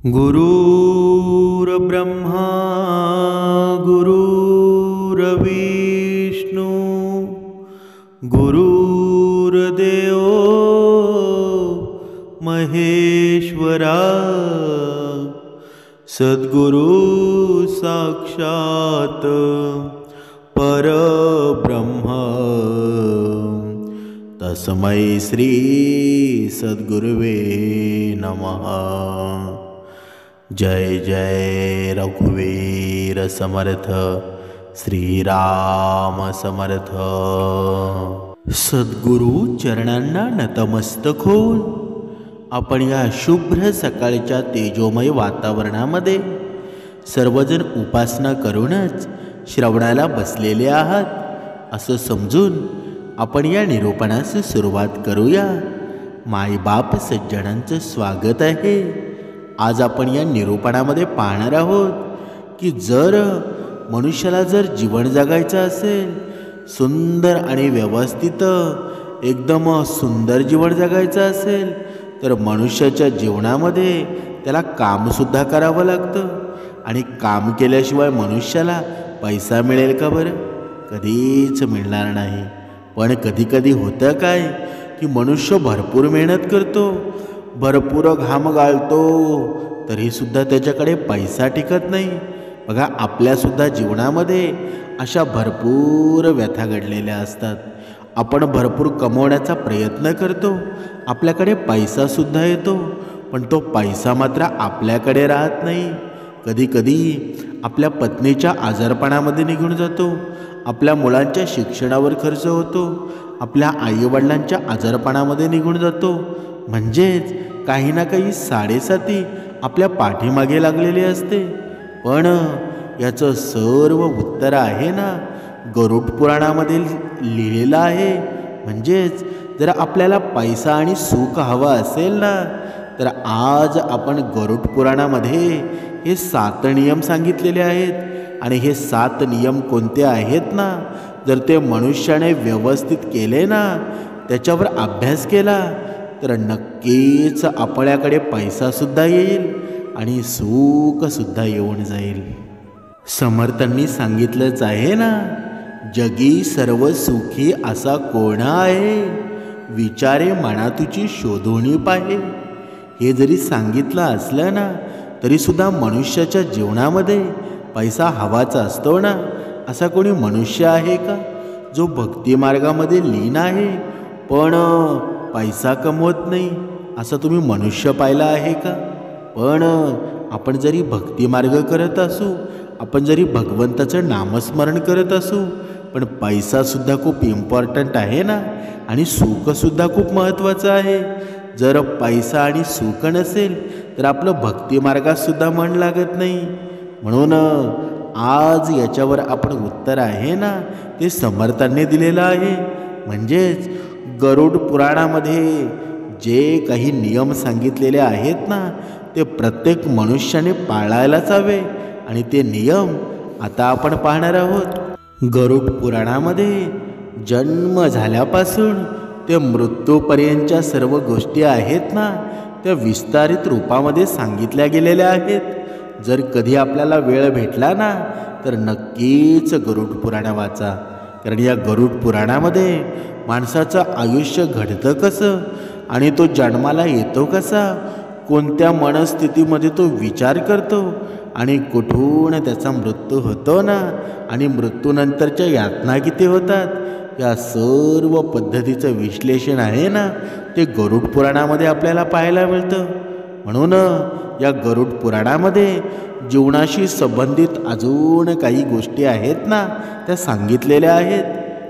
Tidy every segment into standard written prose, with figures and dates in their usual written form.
गुरुर्ब्रह्मा गुरुर्विष्णू गुरुर्देव महेश्वरा सद्गुरु साक्षात परब्रह्म तस्मै श्री सद्गुरुवे नमः। जय जय रघुवीर समर्थ श्रीराम समर्थ। सद्गुरु चरणांना नतमस्तक होऊन आपण या शुभ्र सकाळच्या तेजोमय वातावरणामध्ये सर्वजण उपासना करूनच श्रवणाला बसलेले आहात असं समजून आपण या निरूपणास सुरुवात करूया। मायबाप सज्जनांचं स्वागत आहे। आज आपण या निरूपणामध्ये पाहणार आहोत की जर मनुष्याला जीवन जगायचं असेल, सुंदर आणि व्यवस्थित एकदम सुंदर जीवन जगायचं असेल, तर मनुष्याच्या जीवनामध्ये त्याला कामसुद्धा करावं लागतं। आणि काम केल्याशिवाय मनुष्याला पैसा मिळेल का बरं? कधीच मिळणार नाही। पण कधीकधी होतं काय की मनुष्य भरपूर मेहनत करतो, भरपूर घाम गाळतो, तरीसुद्धा त्याच्याकडे पैसा टिकत नाही। बघा, आपल्यासुद्धा जीवनामध्ये अशा भरपूर व्यथा घडलेल्या असतात। आपण भरपूर कमवण्याचा प्रयत्न करतो, आपल्याकडे पैसासुद्धा येतो, पण तो पैसा मात्र आपल्याकडे राहत नाही। कधीकधी आपल्या पत्नीच्या आजारपणामध्ये निघून जातो, आपल्या मुलांच्या शिक्षणावर खर्च होतो, आपल्या आईवडिलांच्या आजारपणामध्ये निघून जातो। म्हणजेच काही ना काही साडेसाती आपल्या पाठीमागे लागलेली असते। पण याचं सर्व उत्तर आहे ना गरुड पुराणामध्ये लिहिलेलं आहे। म्हणजेच जर आपल्याला पैसा आणि सुख हवा असेल ना, तर आज आपण गरुड पुराणामध्ये हे 7 नियम सांगितलेले आहेत। आणि हे 7 नियम कोणते आहेत ना, जर ते मनुष्याने व्यवस्थित केले ना, त्याच्यावर अभ्यास केला, तर नक्कीच आपल्याकडे पैसासुद्धा येईल आणि सुखसुद्धा येऊन जाईल। समर्थांनी सांगितलंच आहे ना, जगी सर्व सुखी असा कोण आहे, विचारे मना तुझी शोधून पाहे। हे जरी सांगितलं असलं ना, तरीसुद्धा मनुष्याच्या जीवनामध्ये पैसा हवाचा असतो ना। असा कोणी मनुष्य आहे का जो भक्तिमार्गामध्ये लीन आहे पण पैसा कमवत नाही? असं तुम्ही मनुष्य पाहिला आहे का? पण आपण जरी भक्तिमार्ग करत असू, आपण जरी भगवंताचं नामस्मरण करत असू, पण पैसासुद्धा खूप इम्पॉर्टंट आहे ना, आणि सुखसुद्धा खूप महत्त्वाचं आहे। जर पैसा आणि सुख नसेल तर आपलं भक्तिमार्गातसुद्धा मन लागत नाही। म्हणून आज याच्यावर आपण उत्तर आहे ना, ते समर्थांनी दिलेलं आहे। म्हणजेच गरुड पुराणामध्ये जे काही नियम सांगितलेले आहेत ना, ते प्रत्येक मनुष्याने पाळायलाच हवे। आणि ते नियम आता आपण पाहणार आहोत। गरुड पुराणामध्ये जन्म झाल्यापासून ते मृत्यूपर्यंतच्या सर्व गोष्टी आहेत ना, त्या विस्तारित रूपामध्ये सांगितल्या गेलेल्या आहेत। जर कधी आपल्याला वेळ भेटला ना, तर नक्कीच गरुड पुराण वाचा। कारण या गरुड पुराणामध्ये माणसाचं आयुष्य घडतं कसं, आणि तो जन्माला येतो कसा, कोणत्या मनस्थितीमध्ये तो विचार करतो, आणि कुठून त्याचा मृत्यू होतो ना, आणि मृत्यूनंतरच्या यातना किती होतात, या सर्व पद्धतीचं विश्लेषण आहे ना, ते गरुड पुराणामध्ये आपल्याला पाहायला मिळतं। म्हणून या गरुड पुराणामध्ये जीवनाशी संबंधित अजून काही गोष्टी आहेत ना, त्या सांगितलेल्या आहेत।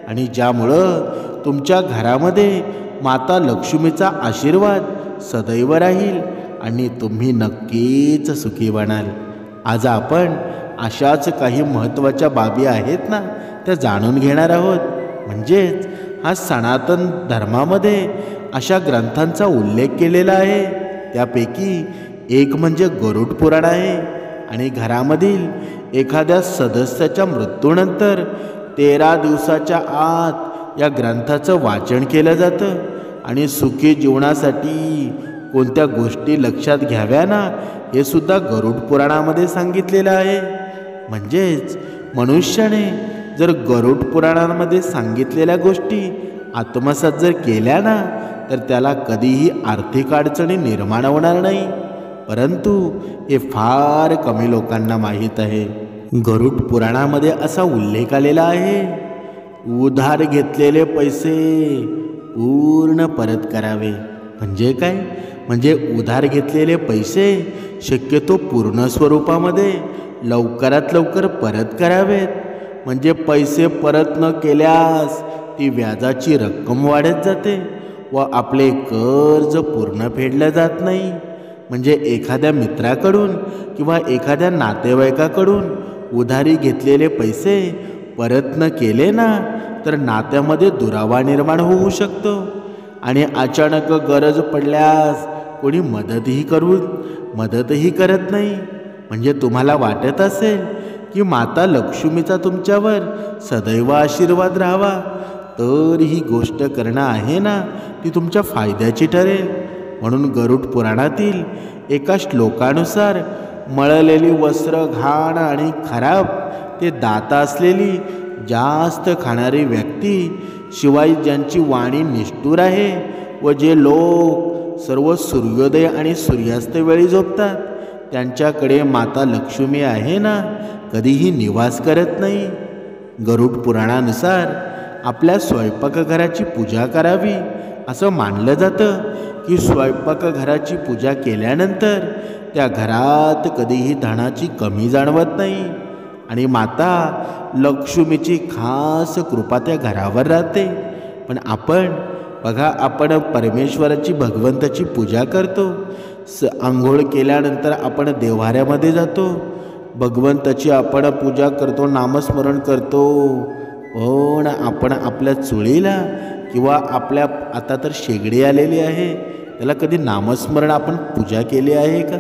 आणि ज्यामुळं तुमच्या घरामध्ये माता लक्ष्मीचा आशीर्वाद सदैव राहील आणि तुम्ही नक्कीच सुखी बनाल। आज आपण अशाच काही महत्त्वाच्या बाबी आहेत ना, त्या जाणून घेणार आहोत। म्हणजेच हा सनातन धर्मामध्ये अशा ग्रंथांचा उल्लेख केलेला आहे, त्यापैकी एक म्हणजे गरुड पुराण आहे। आणि घरामधील एखाद्या सदस्याच्या मृत्यूनंतर 13 दिवसाच्या आत या ग्रंथाचं वाचन केलं जातं आणि सुखी जीवनासाठी कोणत्या गोष्टी लक्षात घ्याव्या ना, हे सुद्धा गरुड पुराणामध्ये सांगितलेलं आहे. म्हणजेच मनुष्याने जर गरुड पुराणामध्ये सांगितलेल्या गोष्टी आत्मसात जर केल्या ना, तर त्याला कधीही आर्थिक अडचणी निर्माण होणार नाही. परंतु हे फार कमी लोकांना माहीत आहे. गरुड पुराणामध्ये असा उल्लेख आलेला आहे, उधार घेतलेले पैसे पूर्ण परत करावे. म्हणजे काय? म्हणजे उधार घेतलेले पैसे शक्यतो पूर्ण स्वरूपामध्ये लवकरात लवकर परत करावेत. म्हणजे पैसे परत न केल्यास ती व्याजाची रक्कम वाढत जाते व आपले कर्ज पूर्ण फेडले जात नाही. म्हणजे एखाद्या मित्राकडून किंवा एखाद्या नातेवाईकाकडून उधारी घेतलेले पैसे परत न केले ना, तर नात्यामध्ये दुरावा निर्माण होऊ शकतो आणि अचानक गरज पडल्यास कोणी मदतही करत नाही. म्हणजे तुम्हाला वाटत असेल की माता लक्ष्मीचा तुमच्यावर सदैव आशीर्वाद राहावा, तर ही गोष्ट करणं आहे ना, ती तुमच्या फायद्याची ठरेल. म्हणून गरुड पुराणातील एका श्लोकानुसार मळलेली वस्त्र घाण आणि खराब ते दाता असलेली जास्त खाणारी व्यक्ती, शिवाय ज्यांची वाणी निष्ठुर आहे व जे लोक सर्व सूर्योदय आणि सूर्यास्त वेळी झोपतात, त्यांच्याकडे माता लक्ष्मी आहे ना, कधीही निवास करत नाही. गरुड पुराणानुसार आपल्या स्वयंपाकघराची पूजा करावी असं मानलं जातं की स्वयंपाकघराची पूजा केल्यानंतर त्या घरात कधीही धनाची कमी जाणवत नाही आणि माता लक्ष्मीची खास कृपा त्या घरावर राहते. पण आपण परमेश्वराची भगवंताची पूजा करतो. आंघोळ केल्यानंतर आपण देव्हाऱ्यामध्ये जातो, भगवंताची आपण पूजा करतो, नामस्मरण करतो. पण आपण आपल्या चुळीला किंवा आता तर शेगडी आलेली आहे, त्याला कधी नामस्मरण आपण पूजा केली आहे का?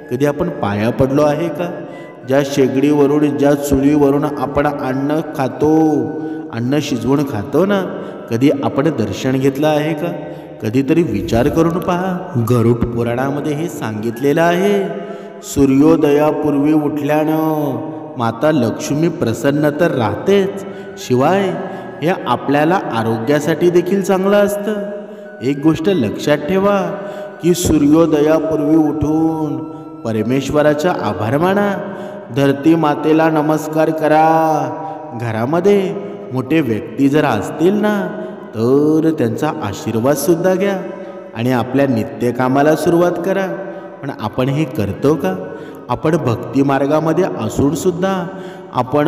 कधी आपण पाया पडलो आहे का? ज्या शेगडीवरून ज्या चुलीवरून आपण अन्न शिजवून खातो ना, कधी आपण दर्शन घेतलं आहे का? कधीतरी विचार करून पहा. गरुड पुराणामध्ये हे सांगितलेलं आहे, सूर्योदयापूर्वी उठल्यानं माता लक्ष्मी प्रसन्न तर राहतेच, शिवाय हे आपल्याला आरोग्यासाठी देखील चांगलं असतं. एक गोष्ट लक्षात ठेवा की सूर्योदयापूर्वी उठून परमेश्वराचा आभार माना, धरती मातेला नमस्कार करा. घरामध्ये मोठे व्यक्ती जर असतील ना, तर त्यांचा आशीर्वाद सुद्धा घ्या आणि आपल्या नित्यकामाला सुरुवात करा. पण आपण हे करतो का? आपण भक्ती मार्गामध्ये असून सुद्धा आपण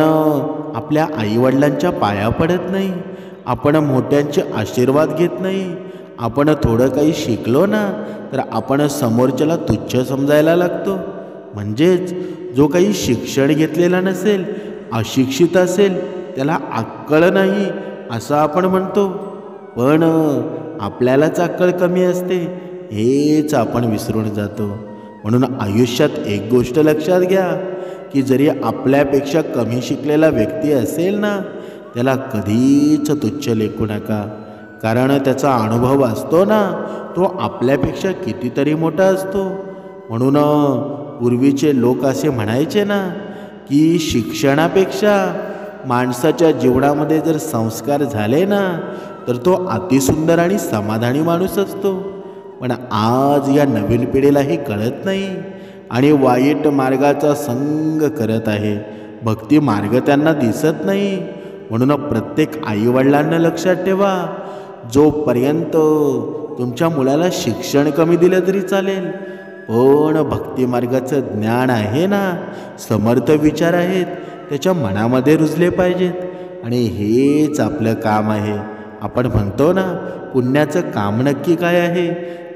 आपल्या आईवडिलांच्या पाया पडत नाही, आपण मोठ्यांचे आशीर्वाद घेत नाही. आपण थोडं काही शिकलो ना, तर आपण समोरच्याला तुच्छ समजायला लागतो. म्हणजेच जो काही शिक्षण घेतलेला नसेल, अशिक्षित असेल, त्याला अक्कल नाही असं आपण म्हणतो. पण आपल्यालाच अक्कल कमी असते हेच आपण विसरून जातो. म्हणून आयुष्यात एक गोष्ट लक्षात घ्या की जरी आपल्यापेक्षा कमी शिकलेला व्यक्ती असेल ना, त्याला कधीच तुच्छ लेखू नका. कारण त्याचा अनुभव असतो ना, तो आपल्यापेक्षा कितीतरी मोठा असतो. म्हणून पूर्वीचे लोक असे म्हणायचे ना की शिक्षणापेक्षा माणसाच्या जीवनामध्ये जर संस्कार झाले ना, तर तो अतिसुंदर आणि समाधानी माणूस असतो. पण आज या नवीन पिढीला हे कळत नाही आणि वाईट मार्गाचा संग करत आहे. भक्ती मार्ग त्यांना दिसत नाही. म्हणून प्रत्येक आईवडिलांना लक्षात ठेवा, जोपर्यंत तुमच्या मुलाला शिक्षण कमी दिलं तरी चालेल, पण भक्ती मार्गाचं ज्ञान आहे ना, समर्थ विचार आहेत, त्याच्या मनामध्ये रुजले पाहिजेत. आणि हेच आपलं काम आहे. आपण म्हणतो ना, पुण्याचं काम नक्की काय आहे?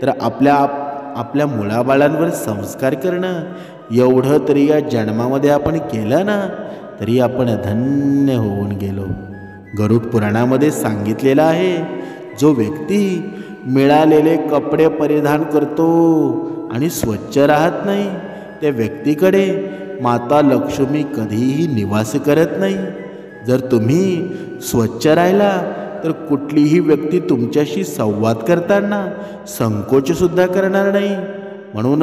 तर आपल्या मुलाबाळांवर संस्कार करणं. एवढं तरी या जन्मामध्ये आपण केलं ना, तरी आपण धन्य होऊन गेलो. गरुड पुराणामध्ये सांगितलेलं आहे, जो व्यक्ती मिळालेले कपडे परिधान करतो आणि स्वच्छ राहत नाही, त्या व्यक्तीकडे माता लक्ष्मी कधीही निवास करत नाही. जर तुम्ही स्वच्छ राहिला तर कुठलीही व्यक्ती तुमच्याशी संवाद करताना संकोचसुद्धा करणार नाही. म्हणून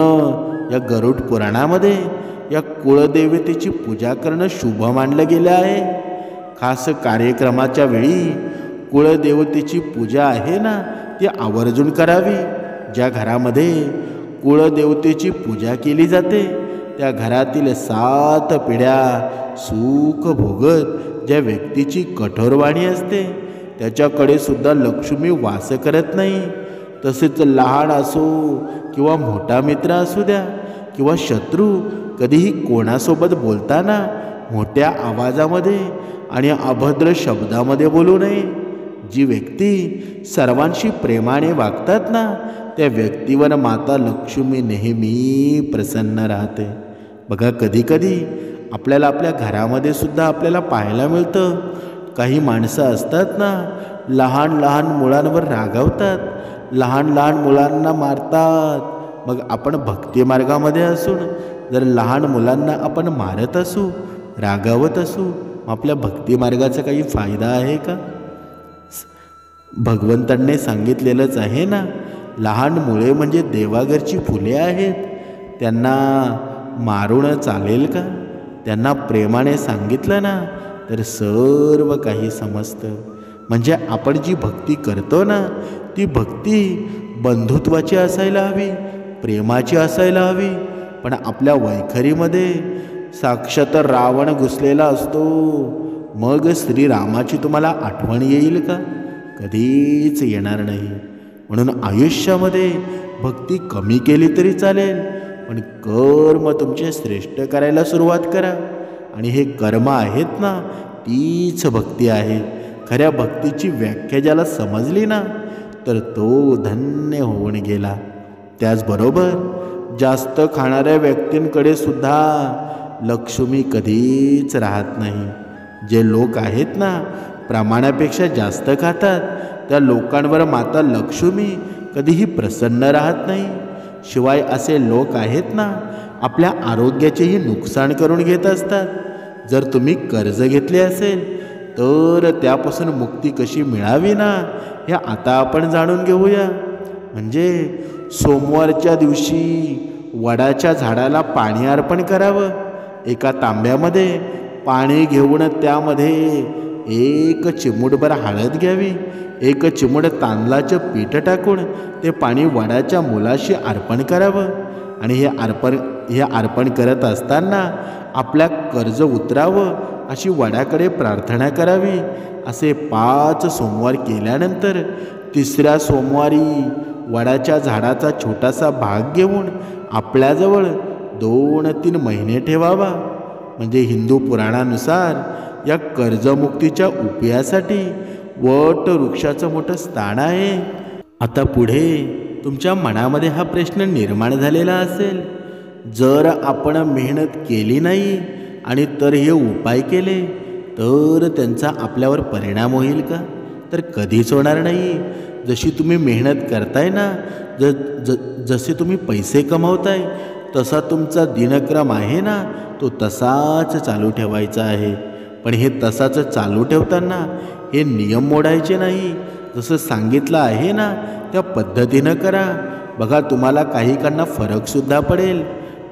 या गरुड पुराणामध्ये या कुळदेवतेची पूजा करणं शुभ मानलं गेलं आहे. खास कार्यक्रमाच्या वेळी कुळदेवतेची पूजा आहे ना ती आवर्जून करावी. ज्या घरामध्ये कुळदेवतेची पूजा केली जाते त्या घरातील 7 पिढ्या सुख भोगत ज्या व्यक्तीची कठोर वाणी असते त्याच्याकडे सुद्धा लक्ष्मी वास करत नाही. तसेच लहान असो किंवा मोठा मित्र असू द्या किंवा शत्रू, कधीही कोणासोबत बोलताना मोठ्या आवाजामध्ये आणि अभद्र शब्दामध्ये बोलू नये. जी व्यक्ती सर्वांशी प्रेमाने वागतात ना त्या व्यक्तीवर माता लक्ष्मी नेहमी प्रसन्न राहते. बघा, कधीकधी आपल्याला आपल्या घरामध्ये सुद्धा आपल्याला पाहायला मिळतं, काही माणसं असतात ना लहान लहान मुलांवर रागावतात, लहान लहान मुलांना मारतात. मग आपण भक्ती मार्गामध्ये असून जर लहान मुलांना आपण मारत असू, रागावत असू, आपल्या भक्ती मार्गाचा काही फायदा आहे का? भगवंतांनी सांगितलेलंच आहे ना, लहान मुले म्हणजे देवाघरची फुले आहेत, त्यांना मारून चालेल का? त्यांना प्रेमाने सांगितलं ना तर सर्व काही समजतं. म्हणजे आपण जी भक्ती करतो ना ती भक्ती बंधुत्वाची असायला हवी, प्रेमाची असायला हवी. पण आपल्या वैखरीमध्ये साक्षात रावण घुसलेला असतो. मग श्रीरामाची तुम्हाला आठवण येईल का? कधीच येणार नाही. म्हणून आयुष्यामध्ये भक्ती कमी केली तरी चालेल, पण कर्म तुमचे श्रेष्ठ करायला सुरुवात करा. आणि हे कर्म आहेत ना तीच भक्ती आहे. खऱ्या भक्तीची व्याख्या ज्याला समजली ना तर तो धन्य होऊन गेला. त्याचबरोबर जास्त खाणाऱ्या व्यक्तींकडे सुद्धा लक्ष्मी कधीच राहत नाही. जे लोक आहेत ना प्रमाणापेक्षा जास्त खातात त्या लोकांवर माता लक्ष्मी कधीही प्रसन्न राहत नाही. शिवाय असे लोक आहेत ना आपल्या आरोग्याचेही नुकसान करून घेत असतात. जर तुम्ही कर्ज घेतले असेल तर त्यापासून मुक्ती कशी मिळावी ना हे आता आपण जाणून घेऊया. म्हणजे सोमवारच्या दिवशी वडाच्या झाडाला पाणी अर्पण करावं. एका तांब्यामध्ये पाणी घेऊन त्यामध्ये 1 चिमूटभर हळद घ्यावी, 1 चिमूट तांदळाचं पीठ टाकून ते पाणी वडाच्या मुलाशी अर्पण करावं. आणि हे अर्पण करत असताना आपल्या कर्ज उतरावं अशी वडाकडे प्रार्थना करावी. असे 5 सोमवार केल्यानंतर 3ऱ्या सोमवारी वडाच्या झाडाचा छोटासा भाग घेऊन आपल्याजवळ 2-3 महिने ठेवावा. म्हणजे हिंदू पुराणानुसार या कर्जमुक्तीच्या उपायासाठी वट वृक्षाचं मोठं स्थान आहे. आता पुढे तुमच्या मनामध्ये हा प्रश्न निर्माण झालेला असेल, जर आपण मेहनत केली नाही आणि तर हे उपाय केले तर त्यांचा आपल्यावर परिणाम होईल का? तर कधीच होणार नाही. जशी तुम्ही मेहनत करताय ना, जसे तुम्ही पैसे कमावताय तसा तुमचा दिनक्रम आहे ना तो तसाच चालू ठेवायचा आहे. पण हे तसाच चालू ठेवताना हे नियम मोडायचे नाही. जसं सांगितलं आहे ना त्या पद्धतीनं करा. बघा, तुम्हाला काही काहींना फरकसुद्धा पडेल.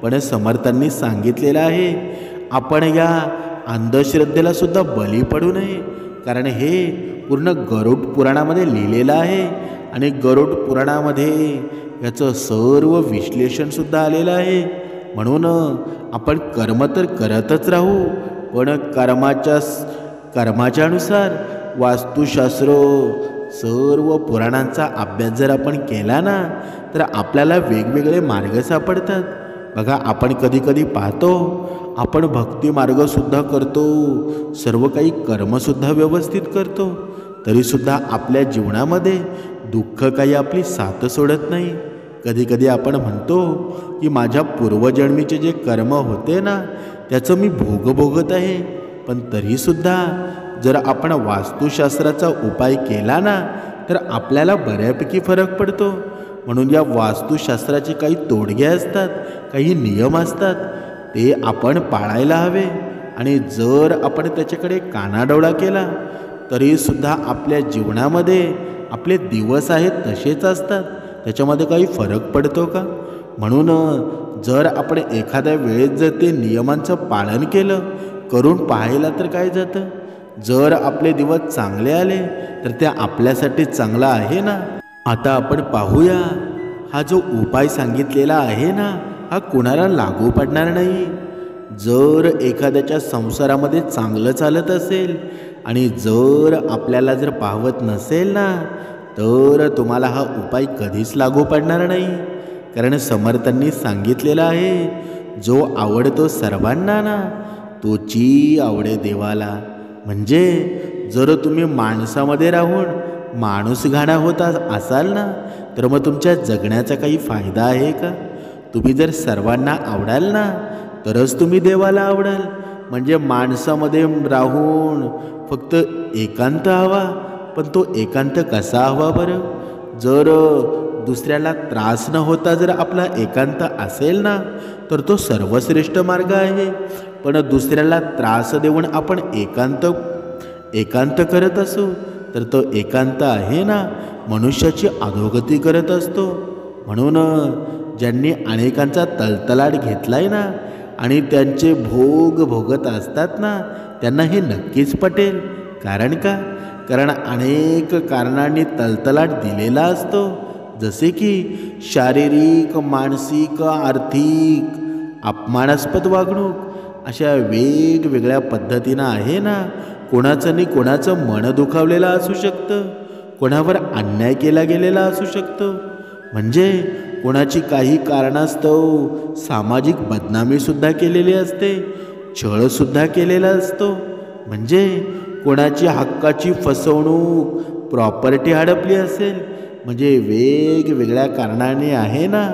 पण समर्थांनी सांगितलेलं आहे आपण या अंधश्रद्धेला सुद्धा बळी पडू नये. कारण हे पूर्ण गरुड पुराणामध्ये लिहिलेलं आहे आणि गरुड पुराणामध्ये याचं सर्व विश्लेषणसुद्धा आलेलं आहे. म्हणून आपण कर्म तर करतच राहू, पण कर्माच्यानुसार वास्तुशास्त्र सर्व पुराणांचा अभ्यास जर आपण केला ना तर आपल्याला वेगवेगळे मार्ग सापडतात. बघा, आपण कधी पाहतो आपण भक्ती मार्गसुद्धा करतो, सर्व काही कर्मसुद्धा व्यवस्थित करतो, तरीसुद्धा आपल्या जीवनामध्ये दुःख काही आपली साथ सोडत नाही. कधी आपण म्हणतो की माझ्या पूर्वजन्मीचे जे कर्म होते ना त्याचं मी भोगत आहे. पण तरीसुद्धा जर आपण वास्तुशास्त्राचा उपाय केला ना तर आपल्याला बऱ्यापैकी फरक पडतो. म्हणून या वास्तुशास्त्राचे काही तोडगे असतात, काही नियम असतात, ते आपण पाळायला हवे. आणि जर आपण त्याच्याकडे कानाडोळा केला तरीसुद्धा आपल्या जीवनामध्ये आपले दिवस आहेत तसेच असतात, त्याच्यामध्ये काही फरक पडतो का? म्हणून जर आपण एखाद्या वेळेत जर ते नियमांचं पालन केलं, करून पाहायला तर काय जातं? जर आपले दिवस चांगले आले तर ते आपल्यासाठी चांगलं आहे ना. आता आपण पाहूया, हा जो उपाय सांगितलेला आहे ना, हा कोणाला लागू पडणार नाही. जर एखाद्याच्या संसारामध्ये चांगलं चालत असेल आणि जर आपल्याला जर पाहवत नसेल ना, तर तुम्हाला हा उपाय कधीच लागू पडणार नाही. कारण समर्थांनी सांगितलेलं आहे, जो आवडतो सर्वांना ना, तोची आवडे देवाला. म्हणजे जर तुम्ही माणसामध्ये राहून माणूस घाणा होता असाल ना, तर मग तुमच्या जगण्याचा काही फायदा आहे का? तुम्ही जर सर्वांना आवडाल ना, तरच तुम्ही देवाला आवडाल. म्हणजे माणसामध्ये राहून फक्त एकांत हवा, पण तो एकांत कसा हवा बरं? जर दुसऱ्याला त्रास न होता जर आपला एकांत असेल ना, तर तो सर्वश्रेष्ठ मार्ग आहे. पण दुसऱ्याला त्रास देऊन आपण एकांत करत असू, तर तो एकांत आहे ना, मनुष्याची अधोगती करत असतो. म्हणून ज्यांनी अनेकांचा तलतलाट घेतलाय ना आणि त्यांचे भोग भोगत असतात ना, त्यांना हे नक्कीच पटेल. कारण का? कारण अनेक कारणांनी तलतलाट दिलेला असतो. जसे की शारीरिक, मानसिक, आर्थिक, अपमानास्पद वागणूक, अशा वेगवेगळ्या पद्धतीनं आहे ना. कोणाचं नाही कोणाचं मन दुखावलेलं असू शकतं, कोणावर अन्याय केला गेलेला असू शकतो. म्हणजे कोणाची काही कारणास्तव सामाजिक बदनामीसुद्धा केलेली असते, छळसुद्धा केलेला असतो. म्हणजे कोणाची हक्काची फसवणूक, प्रॉपर्टी हडपली असेल. म्हणजे वेगवेगळ्या कारणाने आहे ना,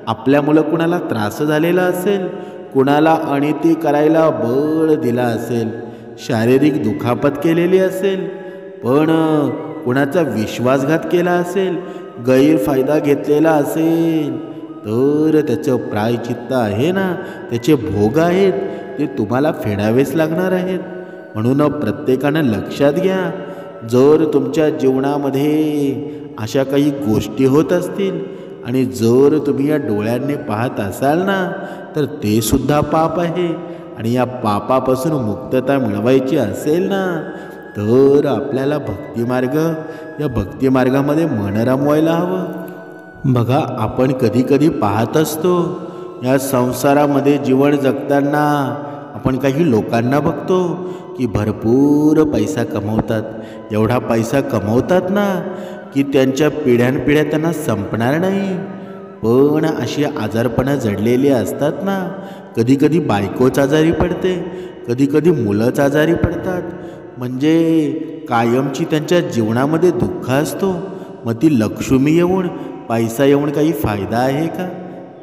आपल्यामुळं कुणाला त्रास झालेला असेल, कुणाला अनिती करायला बळ दिला असेल, शारीरिक दुखापत केलेली असेल, पण कुणाचा विश्वासघात केला असेल, गैरफायदा घेतलेला असेल, तर त्याचं प्रायचित्त आहे ना, त्याचे भोग आहेत ते तुम्हाला फेडावेच लागणार आहेत. म्हणून प्रत्येकानं लक्षात घ्या, जर तुमच्या जीवनामध्ये अशा काही गोष्टी होत असतील आणि जर तुम्ही या डोळ्यांनी पाहत असाल ना, तर ते सुद्धा पाप आहे. आणि या पापापासून मुक्तता मिळवायची असेल ना, तर आपल्याला भक्तिमार्ग, या भक्तिमार्गामध्ये मन रमवायला हवं. बघा, आपण कधी कधी पाहत असतो, या संसारामध्ये जीवन जगताना आपण काही लोकांना बघतो की भरपूर पैसा कमवतात. एवढा पैसा कमवतात ना की त्यांच्या पिढ्यानपिढ्या त्यांना संपणार नाही. पण अशी आजारपणं जडलेली असतात ना, कधी कधी बायकोच आजारी पडते, कधी कधी मुलंच आजारी पडतात. म्हणजे कायमची त्यांच्या जीवनामध्ये दुःख असतो. मग ती लक्ष्मी येऊन, पैसा येऊन काही फायदा आहे का?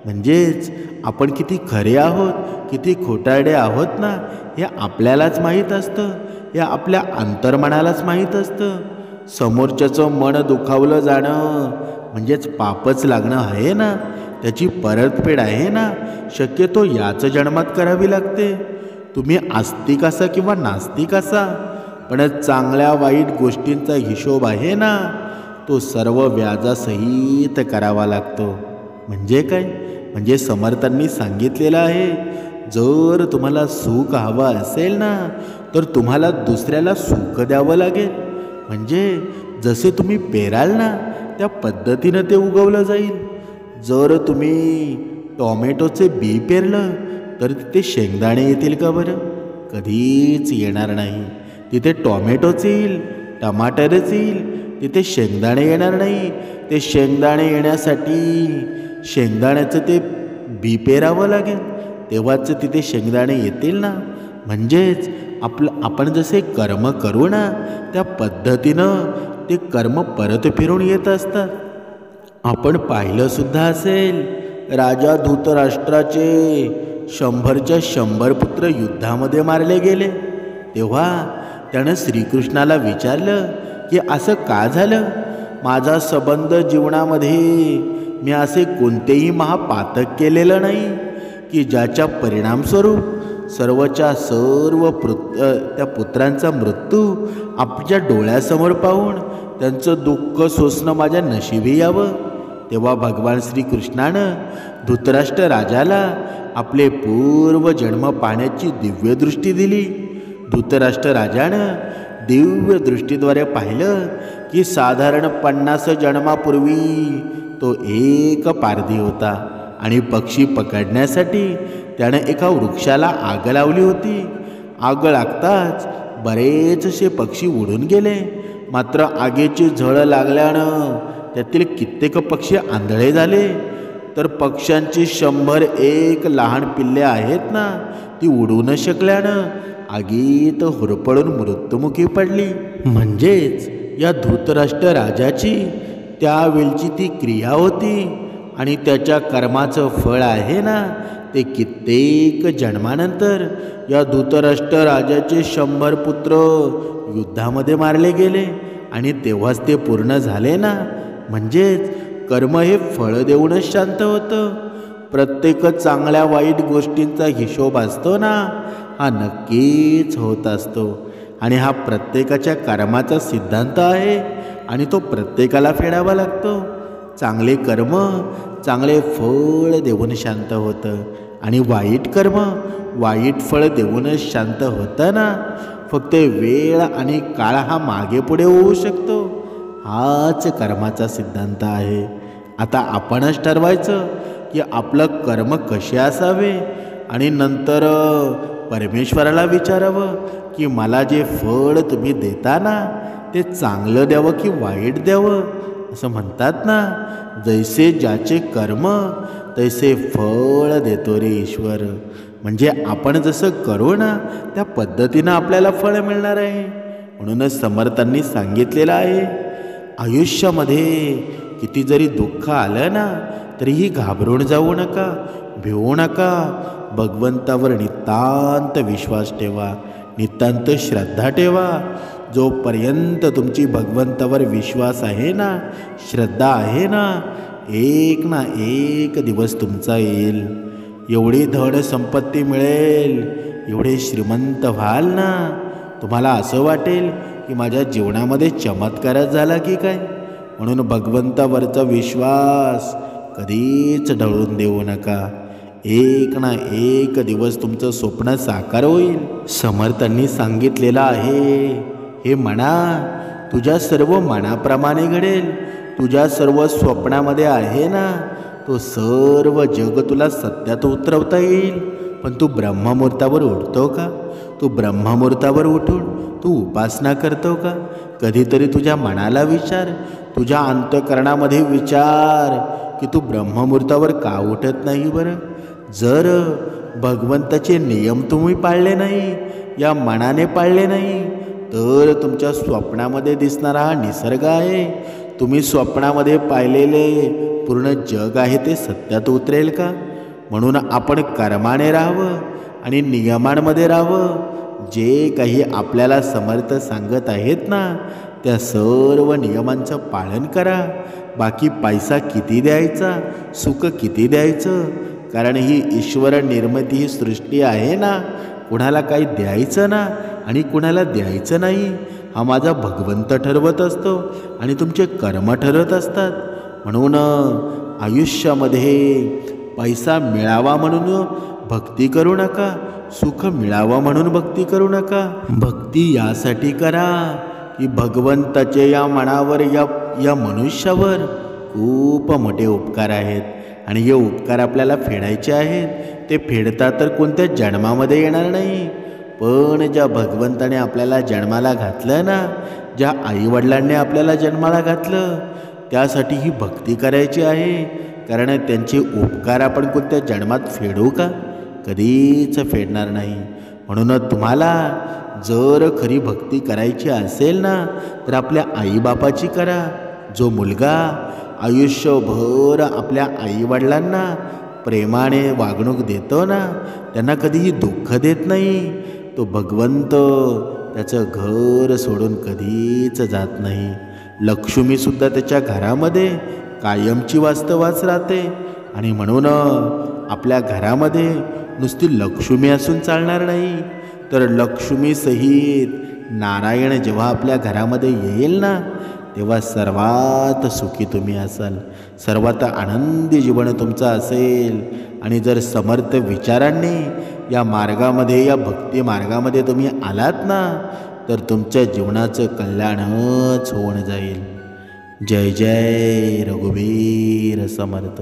म्हणजेच आपण किती खरे आहोत, किती खोटारडे आहोत ना, हे आपल्यालाच माहीत असतं, हे आपल्या अंतर्मनालाच माहीत असतं. समोरच्याचं मन दुखावलं जाणं म्हणजेच पापच लागणं आहे ना, त्याची परतफेड आहे ना, शक्यतो याच जन्मात करावी लागते. तुम्ही आस्तिक असा किंवा नास्तिक असा, पण चांगल्या वाईट गोष्टींचा हिशोब आहे ना, तो सर्व व्याजासहित करावा लागतो. म्हणजे काय? म्हणजे समर्थांनी सांगितलेलं आहे, जर तुम्हाला सुख हवं असेल ना, तर तुम्हाला दुसऱ्याला सुख द्यावं लागेल. म्हणजे जसे तुम्ही पेराल ना, त्या पद्धतीनं ते उगवलं जाईल. जर तुम्ही टॉमॅटोचे बी पेरलं तर तिथे शेंगदाणे येतील का बरं? कधीच येणार नाही. तिथे टॉमॅटोच येईल, टमाटरच येईल, तिथे शेंगदाणे येणार नाही. ते शेंगदाणे येण्यासाठी शेंगदाण्याचं ते बी पेरावं लागेल, तेव्हाच तिथे शेंगदाणे येतील ना. म्हणजेच आपण जसे कर्म करू ना, त्या पद्धतीनं ते कर्म परत फिरून येत असतात. आपण पाहिलं सुद्धा असेल, राजा धृतराष्ट्राचे 100च्या 100 पुत्र युद्धामध्ये मारले गेले. तेव्हा त्यानं श्रीकृष्णाला विचारलं की असं का झालं? माझा संबंध जीवनामध्ये मी असे कोणतेही महापातक केलेलं नाही की ज्याच्या परिणामस्वरूप सर्वच्या सर्व त्या पुत्रांचा मृत्यू आपल्या डोळ्यासमोर पाहून त्यांचं दुःख सोसणं माझ्या नशिबी यावं. तेव्हा भगवान श्रीकृष्णानं धृतराष्ट्र राजाला आपले पूर्व जन्म पाहण्याची दिव्य दृष्टी दिली. धृतराष्ट्र राजानं दिव्य दृष्टीद्वारे पाहिलं की साधारण 50 जन्मापूर्वी तो एक पारधी होता आणि पक्षी पकडण्यासाठी त्यानं एका वृक्षाला आग लावली होती. आग लागताच बरेचसे पक्षी उडून गेले. मात्र आगीची झळ लागल्यानं त्यातील कित्येक पक्षी आंधळे झाले. तर पक्ष्यांची 101 लहान पिल्ले आहेत ना, ती उडू न शकल्यानं आगीत होरपळून मृत्युमुखी पडली. म्हणजेच या धृतराष्ट्र राजाची त्यावेळची ती क्रिया होती आणि त्याच्या कर्माचं फळ आहे ना, ते कित्येक जन्मानंतर या धृतराष्ट्र राजाचे 100 पुत्र युद्धामध्ये मारले गेले आणि तेव्हाच ते पूर्ण झाले ना. म्हणजेच कर्म हे फळ देऊनच शांत होतं. प्रत्येक चांगल्या वाईट गोष्टींचा हिशोब असतो ना, हा नक्कीच होत असतो आणि हा प्रत्येकाच्या कर्माचा सिद्धांत आहे आणि तो प्रत्येकाला फेडावा लागतो. चांगले कर्म चांगले फळ देऊन शांत होतं आणि वाईट कर्म वाईट फळ देऊनच शांत होतं ना. फक्त वेळ आणि काळ हा मागे पुढे होऊ शकतो. हाच कर्माचा सिद्धांत आहे. आता आपणच ठरवायचं की आपलं कर्म कसे असावे आणि नंतर परमेश्वराला विचारावं की मला जे फळ तुम्ही देता ना, ते चांगलं द्यावं की वाईट द्यावं. असं म्हणतात ना, जैसे ज्याचे कर्म तैसे फळ देतो रे ईश्वर. म्हणजे आपण जसं करू ना, त्या पद्धतीनं आपल्याला फळ मिळणार आहे. म्हणूनच समर्थांनी सांगितलेलं आहे, आयुष्यामध्ये किती जरी दुःख आलं ना, तरीही घाबरून जाऊ नका, भिवू नका. भगवंतावर नितांत विश्वास ठेवा, नितांत श्रद्धा ठेवा. जोपर्यंत तुमची भगवंतावर विश्वास आहे ना, श्रद्धा आहे ना, एक ना एक दिवस तुमचा येईल. एवढी धड संपत्ती मिळेल, एवढे श्रीमंत व्हाल ना, तुम्हाला असं वाटेल की माझ्या जीवनामध्ये चमत्कारच झाला की काय. म्हणून भगवंतावरचा विश्वास कधीच ढळून देऊ नका. एक ना एक दिवस तुमचं स्वप्न साकार होईल. समर्थांनी सांगितलेलं आहे, हे मना, तुझ्या सर्व मनाप्रमाणे घडेल. तुझ्या सर्व स्वप्नामध्ये आहे ना, तो सर्व जग तुला सत्यात उतरवता येईल. पण तू ब्रह्ममुहूर्तावर उठतो का? तू ब्रह्ममुहूर्तावर उठून तू उपासना करतो का? कधीतरी तुझ्या मनाला विचार, तुझ्या अंतःकरणामध्ये विचार की तू ब्रह्ममुहूर्तावर का उठत नाही बरं. जर भगवंताचे नियम तुम्ही पाळले नाही, या मनाने पाळले नाही, तर तुमच्या स्वप्नामध्ये दिसणारा हा निसर्ग आहे, तुम्ही स्वप्नामध्ये पाहिलेले पूर्ण जग आहे, ते सत्यात उतरेल का? म्हणून आपण कर्माने राहावं आणि नियमांमध्ये राहावं. जे काही आपल्याला समर्थ सांगत आहेत ना, त्या सर्व नियमांचं पालन करा. बाकी पैसा किती द्यायचा, सुख किती द्यायचं, कारण ही ईश्वर निर्मिती ही सृष्टी आहे ना, कुणाला काही द्यायचं ना आणि कुणाला द्यायचं नाही, हा माझा भगवंत ठरवत असतो आणि तुमचे कर्म ठरत असतात. म्हणून आयुष्यामध्ये पैसा मिळावा म्हणून भक्ती करू नका, सुख मिळावं म्हणून भक्ती करू नका. भक्ती यासाठी करा की भगवंताचे या मनावर, या मनुष्यावर खूप मोठे उपकार आहेत आणि हे उपकार आपल्याला फेडायचे आहेत. ते फेडता तर कोणत्या जन्मामध्ये येणार नाही, पण ज्या भगवंताने आपल्याला जन्माला घातलं ना, ज्या आईवडिलांनी आपल्याला जन्माला घातलं, त्यासाठी ही भक्ती करायची आहे. कारण त्यांचे उपकार आपण कोणत्या जन्मात फेडू का? कधीच फेडणार नाही. म्हणून तुम्हाला जर खरी भक्ती करायची असेल ना, तर आपल्या आईबापाची करा. जो मुलगा आयुष्यभर आपल्या आईवडिलांना प्रेमाने वागणूक देतो ना, त्यांना कधीही दुःख देत नाही, तो भगवंत त्याचं घर सोडून कधीच जात नाही. लक्ष्मीसुद्धा त्याच्या घरामध्ये कायमची वास्तवाच राहते. आणि म्हणून आपल्या घरामध्ये नुसती लक्ष्मी असून चालणार नाही, तर लक्ष्मी सहित नारायण जेव्हा आपल्या घरामध्ये येईल ना, तेव्हा सर्वात सुखी तुम्ही असाल, सर्वात आनंदी जीवन तुमचं असेल. आणि जर समर्थ विचारांनी या मार्गामध्ये, या भक्ती मार्गामध्ये तुम्ही आलात ना, तर तुमच्या जीवनाचं कल्याणच होऊन जाईल. जय जय रघुवीर समर्थ.